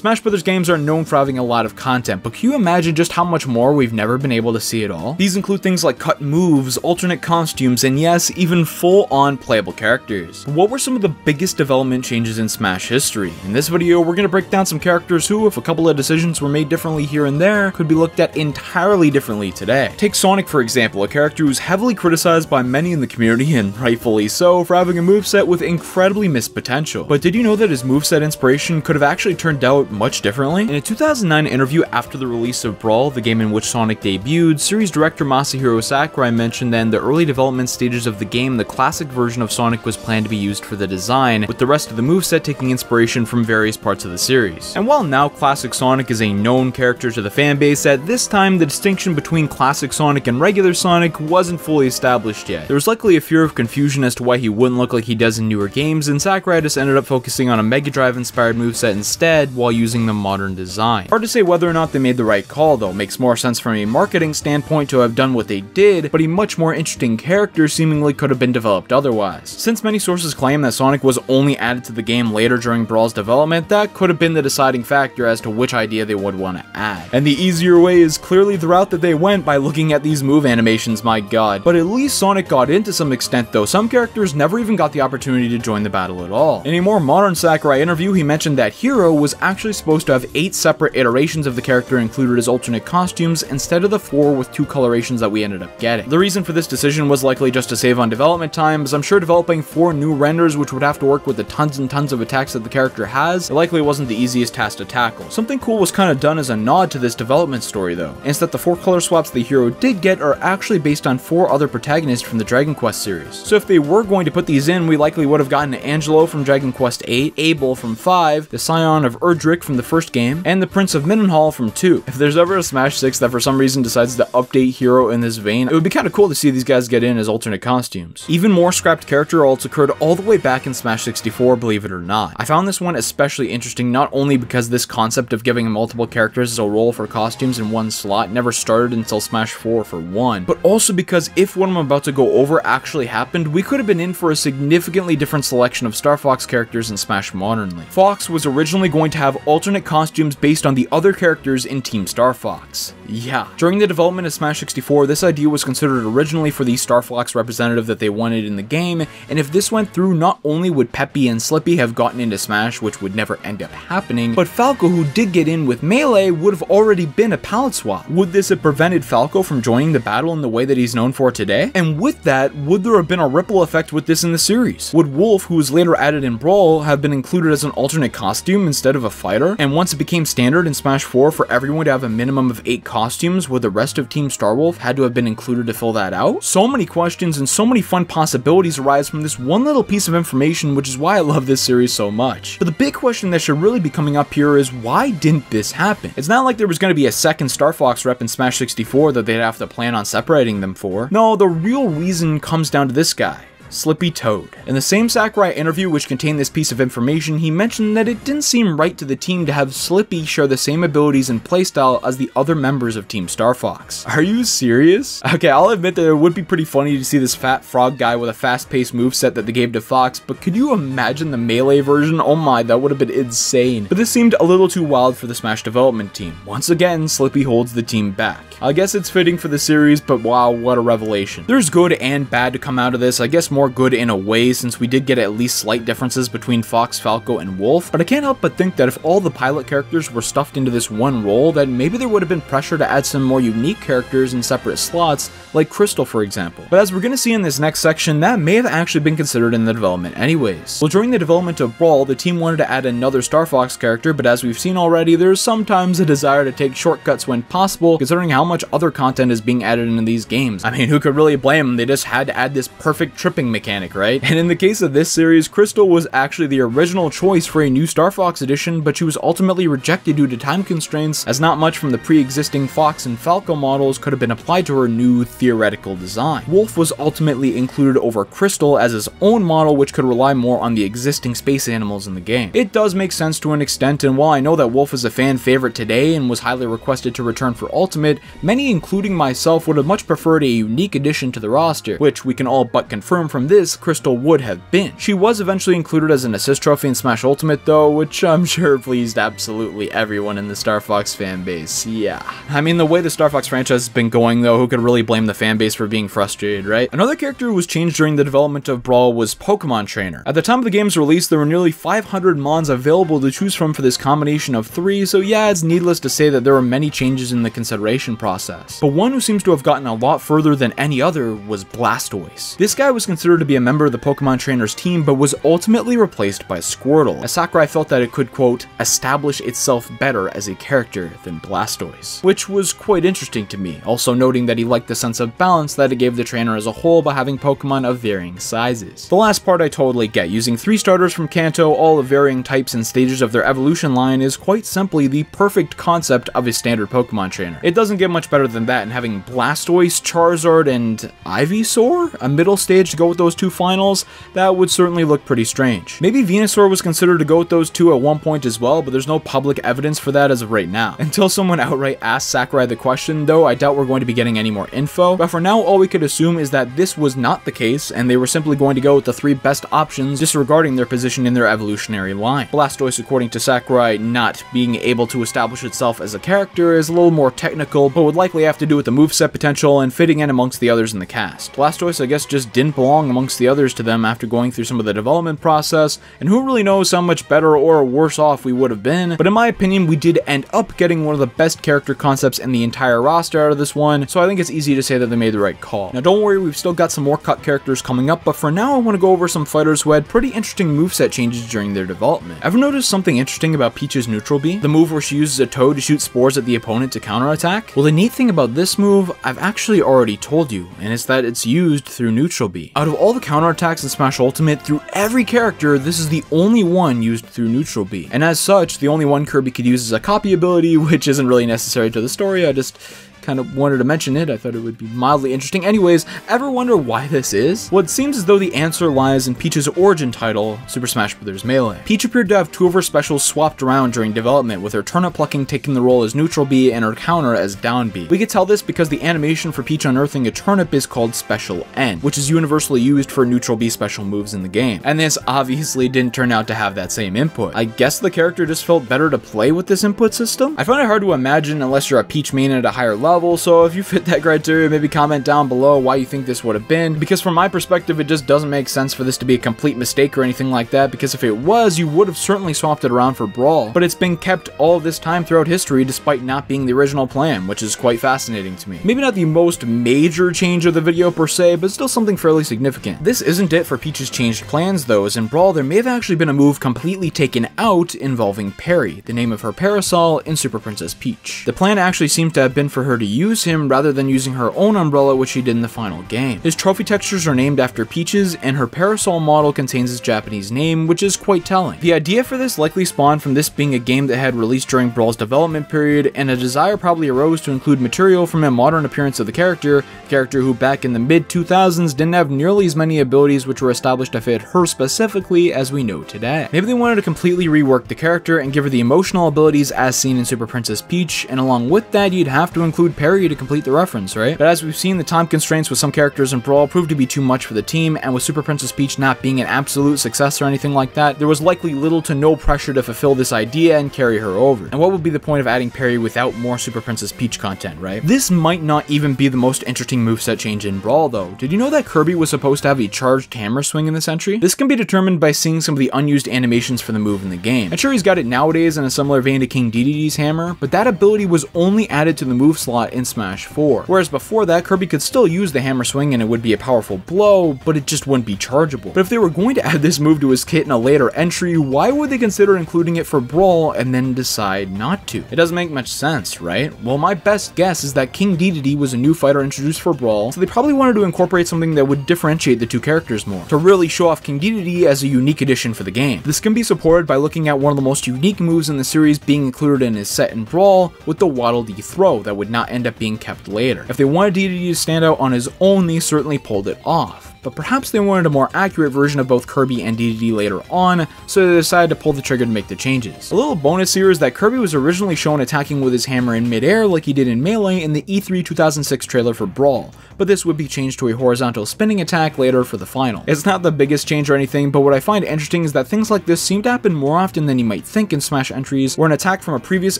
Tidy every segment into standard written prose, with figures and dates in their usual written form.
Smash Brothers games are known for having a lot of content, but can you imagine just how much more we've never been able to see at all? These include things like cut moves, alternate costumes, and yes, even full-on playable characters. But what were some of the biggest development changes in Smash history? In this video, we're going to break down some characters who, if a couple of decisions were made differently here and there, could be looked at entirely differently today. Take Sonic for example, a character who's heavily criticized by many in the community, and rightfully so, for having a moveset with incredibly missed potential. But did you know that his moveset inspiration could have actually turned out much differently? In a 2009 interview after the release of Brawl, the game in which Sonic debuted, series director Masahiro Sakurai mentioned that in the early development stages of the game, the classic version of Sonic was planned to be used for the design, with the rest of the moveset taking inspiration from various parts of the series. And while now classic Sonic is a known character to the fanbase, at this time the distinction between classic Sonic and regular Sonic wasn't fully established yet. There was likely a fear of confusion as to why he wouldn't look like he does in newer games, and Sakurai just ended up focusing on a Mega Drive inspired moveset instead while using the modern design. Hard to say whether or not they made the right call though. Makes more sense from a marketing standpoint to have done what they did, but a much more interesting character seemingly could have been developed otherwise. Since many sources claim that Sonic was only added to the game later during Brawl's development, that could have been the deciding factor as to which idea they would want to add. And the easier way is clearly the route that they went by looking at these move animations, my god. But at least Sonic got in to some extent though. Some characters never even got the opportunity to join the battle at all. In a more modern Sakurai interview, he mentioned that Hero was actually supposed to have 8 separate iterations of the character included as alternate costumes instead of the 4 with 2 colorations that we ended up getting. The reason for this decision was likely just to save on development time, as I'm sure developing 4 new renders which would have to work with the tons and tons of attacks that the character has, it likely wasn't the easiest task to tackle. Something cool was kind of done as a nod to this development story though, and it's that the 4 color swaps the hero did get are actually based on 4 other protagonists from the Dragon Quest series. So if they were going to put these in, we likely would have gotten Angelo from Dragon Quest 8, Abel from 5, the Scion of Erdrick from the first game, and the Prince of Midenhall from 2. If there's ever a Smash 6 that for some reason decides to update Hero in this vein, it would be kind of cool to see these guys get in as alternate costumes. Even more scrapped character alts occurred all the way back in Smash 64, believe it or not. I found this one especially interesting not only because this concept of giving multiple characters a role for costumes in one slot never started until Smash 4 for one, but also because if what I'm about to go over actually happened, we could have been in for a significantly different selection of Star Fox characters in Smash modernly. Fox was originally going to have alternate costumes based on the other characters in Team Star Fox. Yeah. During the development of Smash 64, this idea was considered originally for the Star Fox representative that they wanted in the game, and if this went through, not only would Peppy and Slippy have gotten into Smash, which would never end up happening, but Falco, who did get in with Melee, would have already been a palette swap. Would this have prevented Falco from joining the battle in the way that he's known for today? And with that, would there have been a ripple effect with this in the series? Would Wolf, who was later added in Brawl, have been included as an alternate costume instead of a fighter? And once it became standard in Smash 4 for everyone to have a minimum of 8 costumes, would the rest of Team Starwolf had to have been included to fill that out? So many questions and so many fun possibilities arise from this one little piece of information, which is why I love this series so much. But the big question that should really be coming up here is, why didn't this happen? It's not like there was going to be a second Star Fox rep in Smash 64 that they'd have to plan on separating them for. No, the real reason comes down to this guy. Slippy Toad. In the same Sakurai interview which contained this piece of information, he mentioned that it didn't seem right to the team to have Slippy share the same abilities and playstyle as the other members of Team Star Fox. Are you serious? Okay, I'll admit that it would be pretty funny to see this fat frog guy with a fast-paced moveset that they gave to Fox, but could you imagine the Melee version? Oh my, that would have been insane. But this seemed a little too wild for the Smash development team. Once again, Slippy holds the team back. I guess it's fitting for the series, but wow, what a revelation. There's good and bad to come out of this. I guess more good in a way, since we did get at least slight differences between Fox, Falco, and Wolf, but I can't help but think that if all the pilot characters were stuffed into this one role, then maybe there would have been pressure to add some more unique characters in separate slots, like Crystal for example. But as we're going to see in this next section, that may have actually been considered in the development anyways. Well, during the development of Brawl, the team wanted to add another Star Fox character, but as we've seen already, there's sometimes a desire to take shortcuts when possible, considering how much other content is being added into these games. I mean, who could really blame them? They just had to add this perfect tripping mechanic, right? And in the case of this series, Crystal was actually the original choice for a new Star Fox edition, but she was ultimately rejected due to time constraints, as not much from the pre-existing Fox and Falco models could have been applied to her new theoretical design. Wolf was ultimately included over Crystal as his own model, which could rely more on the existing space animals in the game. It does make sense to an extent, and while I know that Wolf is a fan favorite today and was highly requested to return for Ultimate, many including myself would have much preferred a unique addition to the roster, which we can all but confirm from from this Crystal would have been. She was eventually included as an assist trophy in Smash Ultimate though, which I'm sure pleased absolutely everyone in the Star Fox fanbase. Yeah. I mean, the way the Star Fox franchise has been going though, who could really blame the fanbase for being frustrated, right? Another character who was changed during the development of Brawl was Pokemon Trainer. At the time of the game's release, there were nearly 500 mons available to choose from for this combination of 3, so yeah, it's needless to say that there were many changes in the consideration process. But one who seems to have gotten a lot further than any other was Blastoise. This guy was considered to be a member of the Pokemon Trainer's team, but was ultimately replaced by Squirtle, as Sakurai felt that it could, quote, establish itself better as a character than Blastoise, which was quite interesting to me, also noting that he liked the sense of balance that it gave the trainer as a whole by having Pokemon of varying sizes. The last part I totally get. Using 3 starters from Kanto, all of varying types and stages of their evolution line, is quite simply the perfect concept of a standard Pokemon trainer. It doesn't get much better than that, and having Blastoise, Charizard, and Ivysaur, a middle stage to go with those 2 finals, that would certainly look pretty strange. Maybe Venusaur was considered to go with those 2 at one point as well, but there's no public evidence for that as of right now. Until someone outright asks Sakurai the question though, I doubt we're going to be getting any more info, but for now all we could assume is that this was not the case, and they were simply going to go with the 3 best options, disregarding their position in their evolutionary line. Blastoise, according to Sakurai, not being able to establish itself as a character is a little more technical, but would likely have to do with the moveset potential and fitting in amongst the others in the cast. Blastoise, I guess, just didn't belong amongst the others to them after going through some of the development process, and who really knows how much better or worse off we would have been, but in my opinion, we did end up getting one of the best character concepts in the entire roster out of this one, so I think it's easy to say that they made the right call. Now don't worry, we've still got some more cut characters coming up, but for now I want to go over some fighters who had pretty interesting moveset changes during their development. Ever noticed something interesting about Peach's Neutral B? The move where she uses a toad to shoot spores at the opponent to counterattack? Well, the neat thing about this move, I've actually already told you, and it's that it's used through Neutral B. Out of all the counterattacks in Smash Ultimate, through every character, this is the only one used through Neutral B. And as such, the only one Kirby could use as a copy ability, which isn't really necessary to the story, I just kind of wanted to mention it. I thought it would be mildly interesting. Anyways, ever wonder why this is? Well, it seems as though the answer lies in Peach's origin title, Super Smash Bros. Melee. Peach appeared to have 2 of her specials swapped around during development, with her turnip plucking taking the role as Neutral B and her counter as Down B. We could tell this because the animation for Peach unearthing a turnip is called Special N, which is universally used for Neutral B special moves in the game. And this obviously didn't turn out to have that same input. I guess the character just felt better to play with this input system? I find it hard to imagine unless you're a Peach main at a higher level, so if you fit that criteria, maybe comment down below why you think this would have been, because from my perspective, it just doesn't make sense for this to be a complete mistake or anything like that, because if it was, you would have certainly swapped it around for Brawl, but it's been kept all of this time throughout history despite not being the original plan, which is quite fascinating to me. Maybe not the most major change of the video per se, but still something fairly significant. This isn't it for Peach's changed plans though, as in Brawl there may have actually been a move completely taken out involving Perry, the name of her parasol in Super Princess Peach. The plan actually seemed to have been for her to use him rather than using her own umbrella, which she did in the final game. His trophy textures are named after Peach's, and her parasol model contains his Japanese name, which is quite telling. The idea for this likely spawned from this being a game that had released during Brawl's development period, and a desire probably arose to include material from a modern appearance of the character who back in the mid-2000s didn't have nearly as many abilities which were established to fit her specifically as we know today. Maybe they wanted to completely rework the character and give her the emotional abilities as seen in Super Princess Peach, and along with that you'd have to include Perry to complete the reference, right? But as we've seen, the time constraints with some characters in Brawl proved to be too much for the team, and with Super Princess Peach not being an absolute success or anything like that, there was likely little to no pressure to fulfill this idea and carry her over. And what would be the point of adding Perry without more Super Princess Peach content, right? This might not even be the most interesting moveset change in Brawl though. Did you know that Kirby was supposed to have a charged hammer swing in this entry? This can be determined by seeing some of the unused animations for the move in the game. I'm sure he's got it nowadays in a similar vein to King Dedede's hammer, but that ability was only added to the move slot in Smash 4. Whereas before that, Kirby could still use the hammer swing and it would be a powerful blow, but it just wouldn't be chargeable. But if they were going to add this move to his kit in a later entry, why would they consider including it for Brawl and then decide not to? It doesn't make much sense, right? Well, my best guess is that King Dedede was a new fighter introduced for Brawl, so they probably wanted to incorporate something that would differentiate the 2 characters more, to really show off King Dedede as a unique addition for the game. This can be supported by looking at one of the most unique moves in the series being included in his set in Brawl, with the Waddle Dee throw that would not end up being kept later. If they wanted Dedede to stand out on his own, they certainly pulled it off. but perhaps they wanted a more accurate version of both Kirby and DDD later on, so they decided to pull the trigger to make the changes. A little bonus here is that Kirby was originally shown attacking with his hammer in midair like he did in Melee in the E3 2006 trailer for Brawl, but this would be changed to a horizontal spinning attack later for the final. It's not the biggest change or anything, but what I find interesting is that things like this seem to happen more often than you might think in Smash entries, where an attack from a previous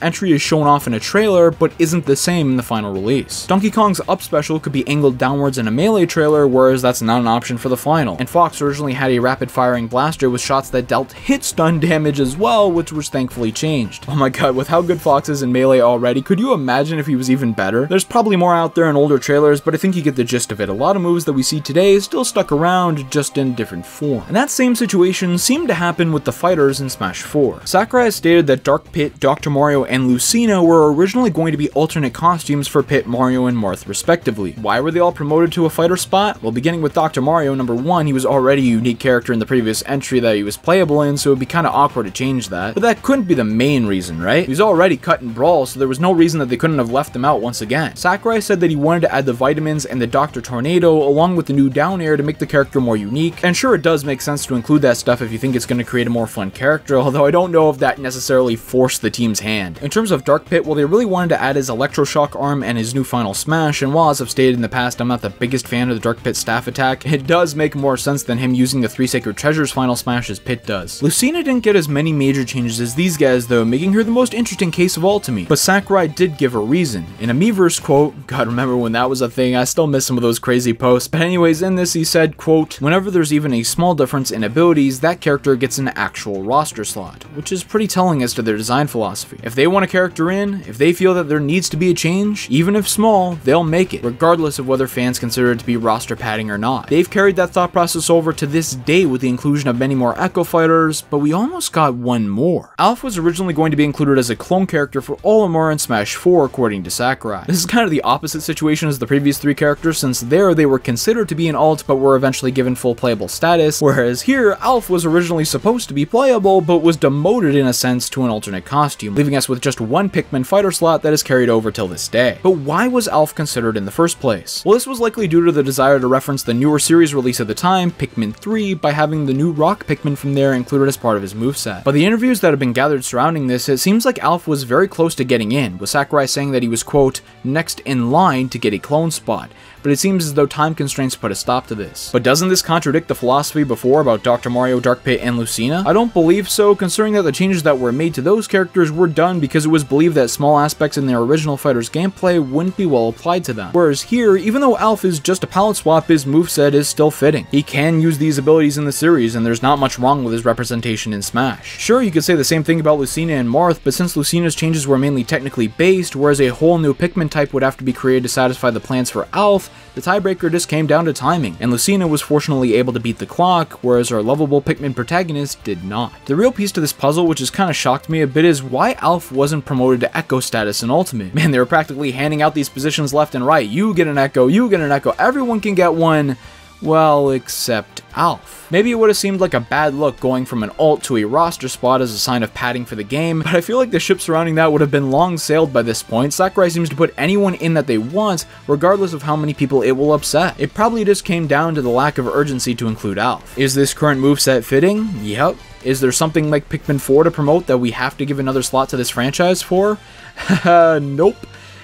entry is shown off in a trailer but isn't the same in the final release. Donkey Kong's up special could be angled downwards in a Melee trailer, whereas that's not an option for the final. And Fox originally had a rapid firing blaster with shots that dealt hit stun damage as well, which was thankfully changed. Oh my god, with how good Fox is in Melee already, could you imagine if he was even better? There's probably more out there in older trailers, but I think you get the gist of it. A lot of moves that we see today still stuck around, just in different form. And that same situation seemed to happen with the fighters in Smash 4. Sakurai has stated that Dark Pit, Dr. Mario, and Lucina were originally going to be alternate costumes for Pit, Mario, and Marth respectively. Why were they all promoted to a fighter spot? Well, beginning with Dr. Mario, number one, he was already a unique character in the previous entry that he was playable in, so it'd be kinda awkward to change that. But that couldn't be the main reason, right? He was already cut in Brawl, so there was no reason that they couldn't have left him out once again. Sakurai said that he wanted to add the vitamins and the Dr. Tornado along with the new down air to make the character more unique, and sure, it does make sense to include that stuff if you think it's going to create a more fun character, although I don't know if that necessarily forced the team's hand. In terms of Dark Pit, well, they really wanted to add his Electroshock arm and his new final smash, and while as I've stated in the past, I'm not the biggest fan of the Dark Pit staff attack, it does make more sense than him using the 3 Sacred Treasures final smash as Pit does. Lucina didn't get as many major changes as these guys though, making her the most interesting case of all to me, but Sakurai did give a reason. In a Miiverse quote, god remember when that was a thing, I still miss some of those crazy posts, but anyways, in this he said, quote, whenever there's even a small difference in abilities, that character gets an actual roster slot, which is pretty telling as to their design philosophy. If they want a character in, if they feel that there needs to be a change, even if small, they'll make it, regardless of whether fans consider it to be roster padding or not. They've carried that thought process over to this day with the inclusion of many more Echo Fighters, but we almost got one more. Alph was originally going to be included as a clone character for Olimar in Smash 4 according to Sakurai. This is kind of the opposite situation as the previous 3 characters, since there they were considered to be an alt but were eventually given full playable status, whereas here Alph was originally supposed to be playable but was demoted in a sense to an alternate costume, leaving us with just one Pikmin fighter slot that is carried over till this day. But why was Alph considered in the first place? Well, this was likely due to the desire to reference the newer series release at the time, Pikmin 3, by having the new rock Pikmin from there included as part of his moveset. By the interviews that have been gathered surrounding this, it seems like Alph was very close to getting in, with Sakurai saying that he was, quote, next in line to get a clone spot, but it seems as though time constraints put a stop to this. But doesn't this contradict the philosophy before about Dr. Mario, Dark Pit, and Lucina? I don't believe so, considering that the changes that were made to those characters were done because it was believed that small aspects in their original fighter's gameplay wouldn't be well applied to them. Whereas here, even though Alph is just a palette swap, his moveset is still fitting. He can use these abilities in the series, and there's not much wrong with his representation in Smash. Sure, you could say the same thing about Lucina and Marth, but since Lucina's changes were mainly technically based, whereas a whole new Pikmin type would have to be created to satisfy the plans for Alph, the tiebreaker just came down to timing, and Lucina was fortunately able to beat the clock, whereas our lovable Pikmin protagonist did not. The real piece to this puzzle, which has kind of shocked me a bit, is why Alph wasn't promoted to Echo status in Ultimate. Man, they were practically handing out these positions left and right. You get an Echo, you get an Echo, everyone can get one. Well, except Alph. Maybe it would have seemed like a bad look going from an alt to a roster spot as a sign of padding for the game, but I feel like the ship surrounding that would have been long sailed by this point. Sakurai seems to put anyone in that they want, regardless of how many people it will upset. It probably just came down to the lack of urgency to include Alph. Is this current moveset fitting? Yep. Is there something like Pikmin 4 to promote that we have to give another slot to this franchise for? Nope.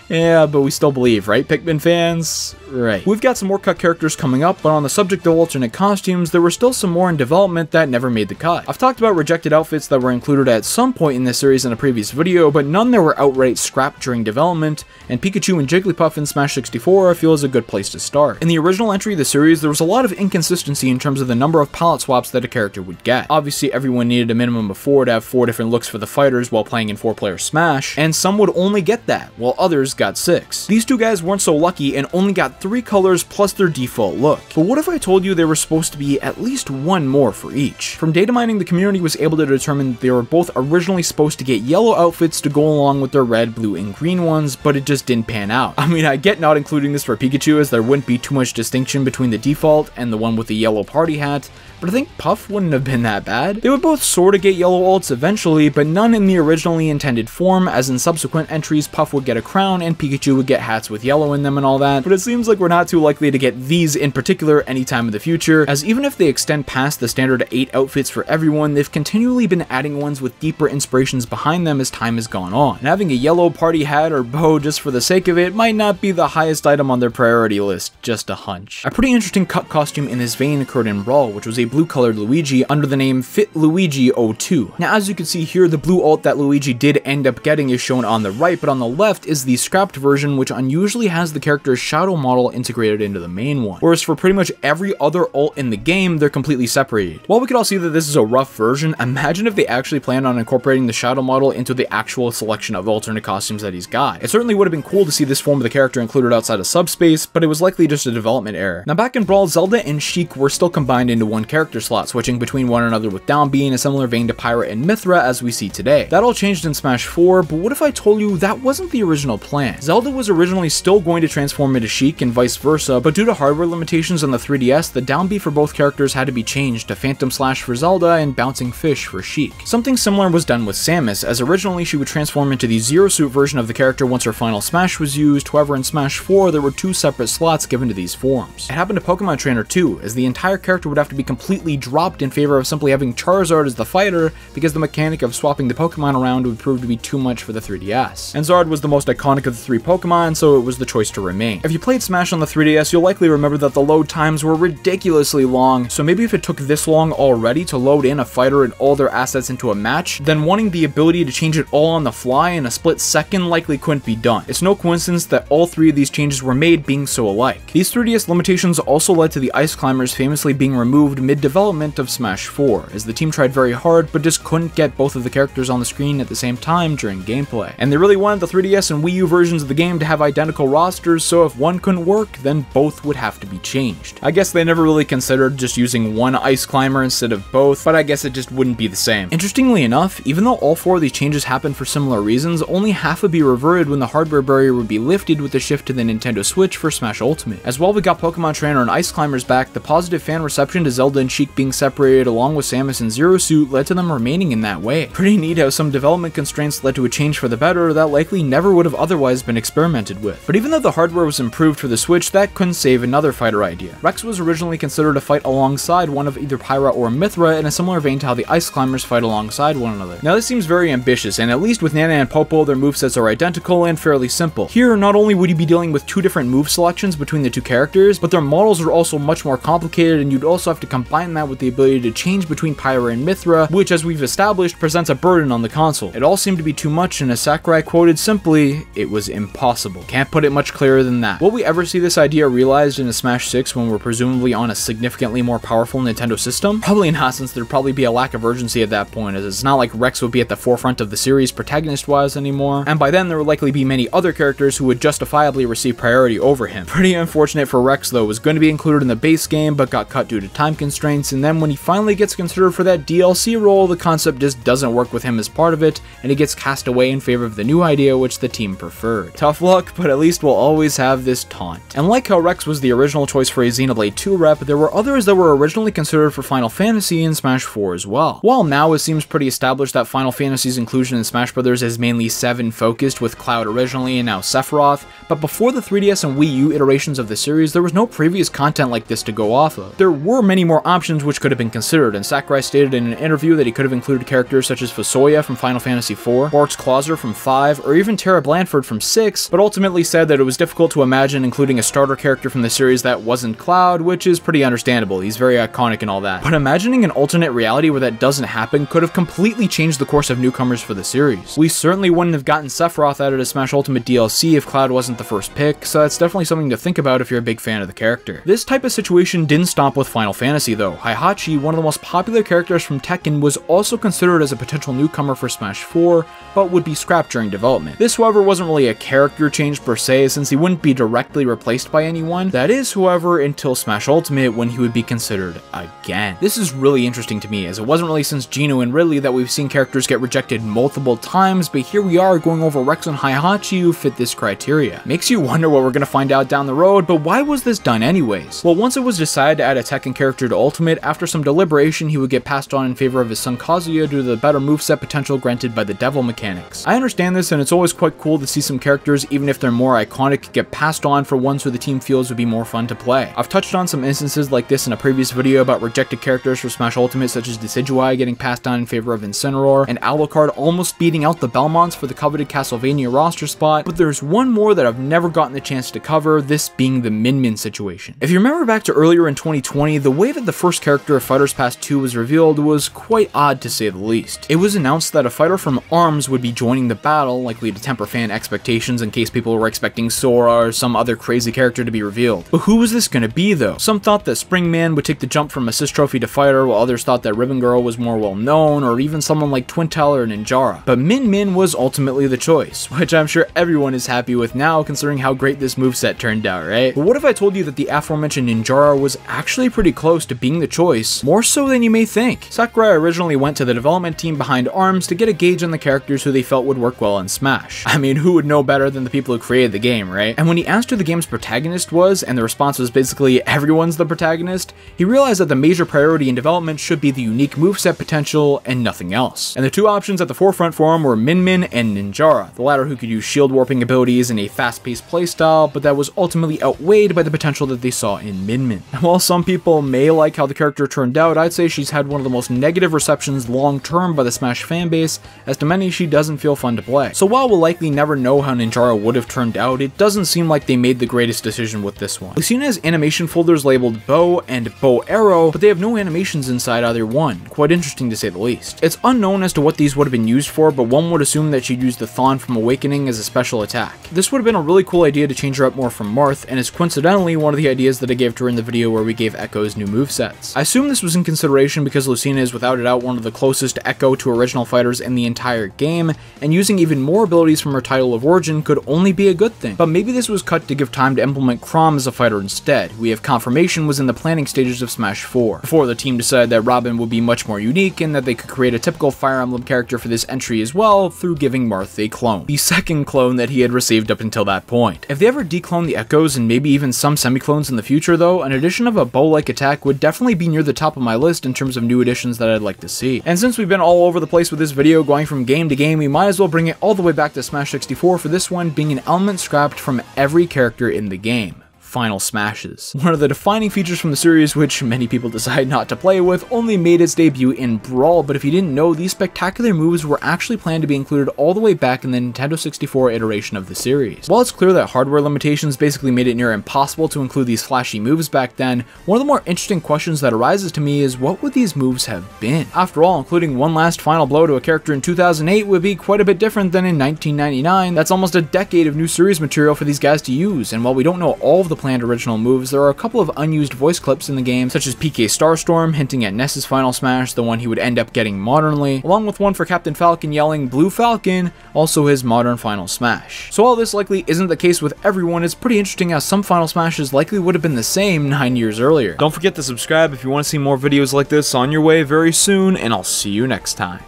Yeah, but we still believe, right, Pikmin fans? Right. We've got some more cut characters coming up, but on the subject of alternate costumes, there were still some more in development that never made the cut. I've talked about rejected outfits that were included at some point in this series in a previous video, but none that were outright scrapped during development, and Pikachu and Jigglypuff in Smash 64 I feel is a good place to start. In the original entry of the series, there was a lot of inconsistency in terms of the number of palette swaps that a character would get. Obviously, everyone needed a minimum of 4 to have 4 different looks for the fighters while playing in 4-player Smash, and some would only get that, while others got 6. These two guys weren't so lucky and only got 3 colors plus their default look. But what if I told you there were supposed to be at least one more for each? From data mining, the community was able to determine they were both originally supposed to get yellow outfits to go along with their red, blue, and green ones, but it just didn't pan out. I mean, I get not including this for Pikachu as there wouldn't be too much distinction between the default and the one with the yellow party hat, but I think Puff wouldn't have been that bad. They would both sorta get yellow ults eventually, but none in the originally intended form, as in subsequent entries Puff would get a crown and Pikachu would get hats with yellow in them and all that, but it seems like we're not too likely to get these in particular anytime in the future, as even if they extend past the standard 8 outfits for everyone, they've continually been adding ones with deeper inspirations behind them as time has gone on, and having a yellow party hat or bow just for the sake of it might not be the highest item on their priority list, just a hunch. A pretty interesting cut costume in this vein occurred in Brawl, which was a blue colored Luigi under the name Fit Luigi 02. Now as you can see here, the blue ult that Luigi did end up getting is shown on the right, but on the left is the scrapped version, which unusually has the character's shadow model integrated into the main one, whereas for pretty much every other ult in the game, they're completely separated. While we could all see that this is a rough version, imagine if they actually planned on incorporating the shadow model into the actual selection of alternate costumes that he's got. It certainly would have been cool to see this form of the character included outside of subspace, but it was likely just a development error. Now back in Brawl, Zelda and Sheik were still combined into one character slot, switching between one another with Downbeat in a similar vein to Pyra and Mithra as we see today. That all changed in Smash 4, but what if I told you that wasn't the original plan? Zelda was originally still going to transform into Sheik and vice versa, but due to hardware limitations on the 3DS, the downbeat for both characters had to be changed to Phantom Slash for Zelda and Bouncing Fish for Sheik. Something similar was done with Samus, as originally she would transform into the Zero Suit version of the character once her final smash was used. However, in Smash 4 there were 2 separate slots given to these forms. It happened to Pokemon Trainer too, as the entire character would have to be completely dropped in favor of simply having Charizard as the fighter, because the mechanic of swapping the Pokemon around would prove to be too much for the 3DS. And Zard was the most iconic of the 3 Pokemon, so it was the choice to remain. If you played Smash on the 3DS, you'll likely remember that the load times were ridiculously long, so maybe if it took this long already to load in a fighter and all their assets into a match, then wanting the ability to change it all on the fly in a split second likely couldn't be done. It's no coincidence that all 3 of these changes were made being so alike. These 3DS limitations also led to the Ice Climbers famously being removed mid-development of Smash 4, as the team tried very hard but just couldn't get both of the characters on the screen at the same time during gameplay. And they really wanted the 3DS and Wii U versions of the game to have identical rosters, so if one couldn't work, then both would have to be changed. I guess they never really considered just using one Ice Climber instead of both, but I guess it just wouldn't be the same. Interestingly enough, even though all 4 of these changes happened for similar reasons, only half would be reverted when the hardware barrier would be lifted with the shift to the Nintendo Switch for Smash Ultimate. As while we got Pokemon Trainer and Ice Climbers back, the positive fan reception to Zelda and Sheik being separated along with Samus and Zero Suit led to them remaining in that way. Pretty neat how some development constraints led to a change for the better that likely never would have otherwise been experimented with. But even though the hardware was improved for the Switch, that couldn't save another fighter idea. Rex was originally considered to fight alongside one of either Pyra or Mithra in a similar vein to how the Ice Climbers fight alongside one another. Now this seems very ambitious, and at least with Nana and Popo, their movesets are identical and fairly simple. Here, not only would you be dealing with 2 different move selections between the 2 characters, but their models are also much more complicated, and you'd also have to combine that with the ability to change between Pyra and Mithra, which, as we've established, presents a burden on the console. It all seemed to be too much, and as Sakurai quoted simply, it was impossible. Can't put it much clearer than that. Will we ever see this idea realized in a Smash 6 when we're presumably on a significantly more powerful Nintendo system? Probably not, since there'd probably be a lack of urgency at that point, as it's not like Rex would be at the forefront of the series protagonist-wise anymore, and by then there would likely be many other characters who would justifiably receive priority over him. Pretty unfortunate for Rex though, was going to be included in the base game but got cut due to time constraints, and then when he finally gets considered for that DLC role, the concept just doesn't work with him as part of it, and he gets cast away in favor of the new idea which the team preferred. Tough luck, but at least we'll always have this taunt. And like how Rex was the original choice for a Xenoblade 2 rep, there were others that were originally considered for Final Fantasy and Smash 4 as well. While now it seems pretty established that Final Fantasy's inclusion in Smash Bros. Is mainly 7 focused, with Cloud originally and now Sephiroth, but before the 3DS and Wii U iterations of the series, there was no previous content like this to go off of. There were many more options which could have been considered, and Sakurai stated in an interview that he could have included characters such as Fusoya from Final Fantasy IV, Bart's Clauser from 5, or even Terra Blanford from 6, but ultimately said that it was difficult to imagine including a starter character from the series that wasn't Cloud, which is pretty understandable. He's very iconic and all that. But imagining an alternate reality where that doesn't happen could have completely changed the course of newcomers for the series. We certainly wouldn't have gotten Sephiroth added as Smash Ultimate DLC if Cloud wasn't the first pick, so that's definitely something to think about if you're a big fan of the character. This type of situation didn't stop with Final Fantasy though. Haihachi, one of the most popular characters from Tekken, was also considered as a potential newcomer for Smash 4, but would be scrapped during development. This, however, wasn't really a character change per se, since he wouldn't be directly replaced by anyone. That is, however, until Smash Ultimate, when he would be considered again. This is really interesting to me, as it wasn't really since Geno and Ridley that we've seen characters get rejected multiple times, but here we are going over Rex and Haihachi who fit this criteria. Makes you wonder what we're gonna find out down the road, but why was this done anyways? Well, once it was decided to add a Tekken character to ultimate, after some deliberation he would get passed on in favor of his son Kazuya due to the better moveset potential granted by the devil mechanics. I understand this, and it's always quite cool to see some characters, even if they're more iconic, get passed on for ones who the team feels would be more fun to play. I've touched on some instances like this in a previous video about rejected characters for Smash Ultimate, such as Decidueye getting passed on in favor of Incineroar, and Alucard almost beating out the Belmonts for the coveted Castlevania roster spot, but there's one more that I've never gotten the chance to cover, this being the Min Min situation. If you remember back to earlier in 2020, the way that the first character of Fighters Pass 2 was revealed was quite odd to say the least. It was announced that a fighter from ARMS would be joining the battle, likely to temper fan expectations in case people were expecting Sora or some other crazy character to be revealed. But who was this gonna be though? Some thought that Springman would take the jump from Assist Trophy to Fighter, while others thought that Ribbon Girl was more well known, or even someone like Twintelle or Ninjara. But Min Min was ultimately the choice, which I'm sure everyone is happy with now considering how great this moveset turned out, right? But what if I told you that the aforementioned Ninjara was actually pretty close to being the choice, more so than you may think? Sakurai originally went to the development team behind ARMS to get a gauge on the characters who they felt would work well in Smash. I mean, who would know better than the people who created the game, right? And when he asked who the game's protagonist was, and the response was basically everyone's the protagonist, he realized that the major priority in development should be the unique moveset potential and nothing else. And the two options at the forefront for him were Min Min and Ninjara, the latter who could use shield warping abilities in a fast-paced playstyle, but that was ultimately outweighed by the potential that they saw in Min Min. And while some people may like how the character turned out, I'd say she's had one of the most negative receptions long-term by the Smash fanbase, as to many she doesn't feel fun to play. So while we'll likely never know how Ninjara would have turned out, it doesn't seem like they made the greatest decision with this one. Lucina has animation folders labeled Bow and Bow Arrow, but they have no animations inside either one. Quite interesting to say the least. It's unknown as to what these would have been used for, but one would assume that she'd use the Thon from Awakening as a special attack. This would have been a really cool idea to change her up more from Marth, and is coincidentally one of the ideas that I gave to her in the video where we gave Echo's new movesets. I assume this was in consideration because Lucina is without a doubt one of the closest Echo to original fighters in the entire game, and using even more abilities from her title of origin could only be a good thing. But maybe this was cut to give time to implement Chrom as a fighter instead. We have confirmation was in the planning stages of Smash 4, before the team decided that Robin would be much more unique and that they could create a typical Fire Emblem character for this entry as well through giving Marth a clone. The second clone that he had received up until that point. If they ever declone the Echoes and maybe even some semi-clones in the future though, an addition of a bow-like attack would definitely be near the top of my list in terms of new additions that I'd like to see. And since we've been all over the place with this video going from game to game, we might as well bring it all the way back to Smash 64 for this one being an element scrapped from every character in the game. Final Smashes. One of the defining features from the series, which many people decide not to play with, only made its debut in Brawl, but if you didn't know, these spectacular moves were actually planned to be included all the way back in the Nintendo 64 iteration of the series. While it's clear that hardware limitations basically made it near impossible to include these flashy moves back then, one of the more interesting questions that arises to me is what would these moves have been? After all, including one last final blow to a character in 2008 would be quite a bit different than in 1999. That's almost a decade of new series material for these guys to use, and while we don't know all of the planned original moves, there are a couple of unused voice clips in the game, such as PK Starstorm hinting at Ness's final smash, the one he would end up getting modernly, along with one for Captain Falcon yelling "Blue Falcon," also his modern final smash. So while this likely isn't the case with everyone, it's pretty interesting how some final smashes likely would have been the same 9 years earlier. Don't forget to subscribe if you want to see more videos like this on your way very soon, and I'll see you next time.